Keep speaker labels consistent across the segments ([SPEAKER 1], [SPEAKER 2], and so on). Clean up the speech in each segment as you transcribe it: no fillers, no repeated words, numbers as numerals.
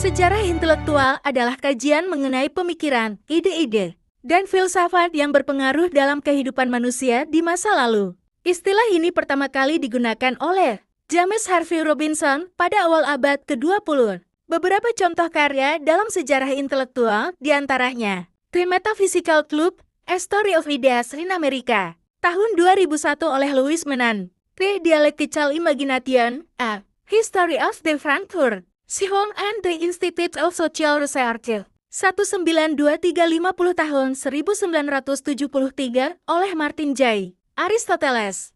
[SPEAKER 1] Sejarah intelektual adalah kajian mengenai pemikiran, ide-ide, dan filsafat yang berpengaruh dalam kehidupan manusia di masa lalu. Istilah ini pertama kali digunakan oleh James Harvey Robinson pada awal abad ke-20. Beberapa contoh karya dalam sejarah intelektual diantaranya The Metaphysical Club, A Story of Ideas in America, tahun 2001 oleh Louis Menand. The Dialectical Imagination, A History of the Frankfurt School and the Institute of Social Research, 192350 tahun 1973 oleh Martin J. Aristoteles.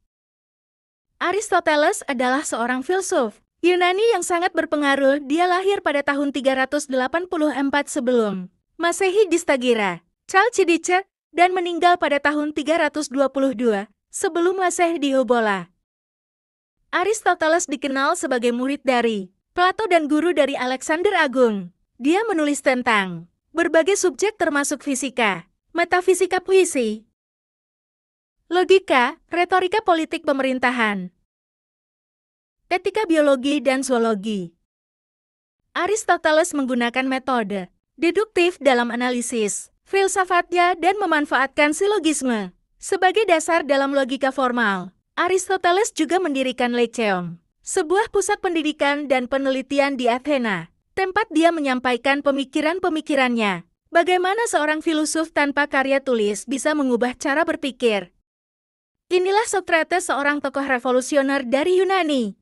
[SPEAKER 1] Aristoteles adalah seorang filsuf Yunani yang sangat berpengaruh. Dia lahir pada tahun 384 sebelum Masehi di Stagira, Chalcidice, dan meninggal pada tahun 322 sebelum Masehi di Eubola. Aristoteles dikenal sebagai murid dari Plato dan guru dari Alexander Agung. Dia menulis tentang berbagai subjek termasuk fisika, metafisika puisi, logika, retorika politik pemerintahan, etika biologi dan zoologi. Aristoteles menggunakan metode deduktif dalam analisis filsafatnya dan memanfaatkan silogisme sebagai dasar dalam logika formal. Aristoteles juga mendirikan Lyceum, sebuah pusat pendidikan dan penelitian di Athena, tempat dia menyampaikan pemikiran-pemikirannya. Bagaimana seorang filosof tanpa karya tulis bisa mengubah cara berpikir? Inilah Socrates, seorang tokoh revolusioner dari Yunani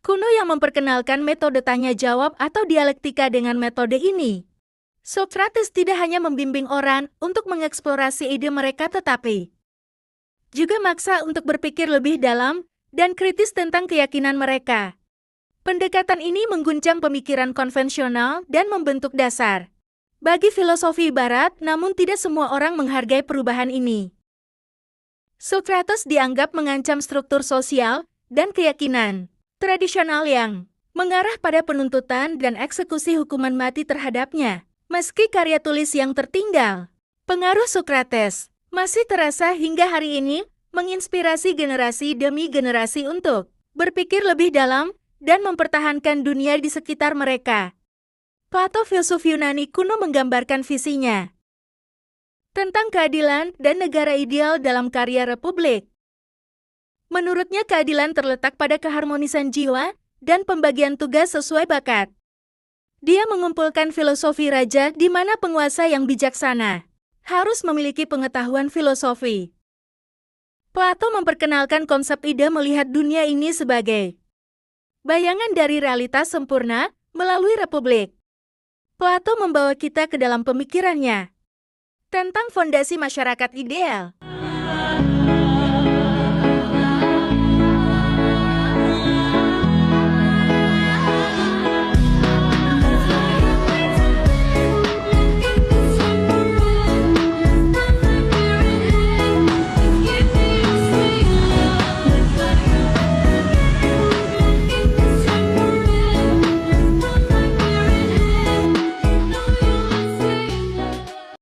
[SPEAKER 1] kuno yang memperkenalkan metode tanya-jawab atau dialektika. Dengan metode ini, Socrates tidak hanya membimbing orang untuk mengeksplorasi ide mereka, tetapi juga maksa untuk berpikir lebih dalam dan kritis tentang keyakinan mereka. Pendekatan ini mengguncang pemikiran konvensional dan membentuk dasar bagi filosofi Barat, namun tidak semua orang menghargai perubahan ini. Socrates dianggap mengancam struktur sosial dan keyakinan tradisional yang mengarah pada penuntutan dan eksekusi hukuman mati terhadapnya. Meski karya tulis yang tertinggal, pengaruh Socrates masih terasa hingga hari ini, menginspirasi generasi demi generasi untuk berpikir lebih dalam dan mempertahankan dunia di sekitar mereka. Plato, filsuf Yunani kuno, menggambarkan visinya tentang keadilan dan negara ideal dalam karya Republik. Menurutnya, keadilan terletak pada keharmonisan jiwa dan pembagian tugas sesuai bakat. Dia mengumpulkan filosofi raja di mana penguasa yang bijaksana harus memiliki pengetahuan filosofi. Plato memperkenalkan konsep ide melihat dunia ini sebagai bayangan dari realitas sempurna melalui Republik. Plato membawa kita ke dalam pemikirannya tentang fondasi masyarakat ideal.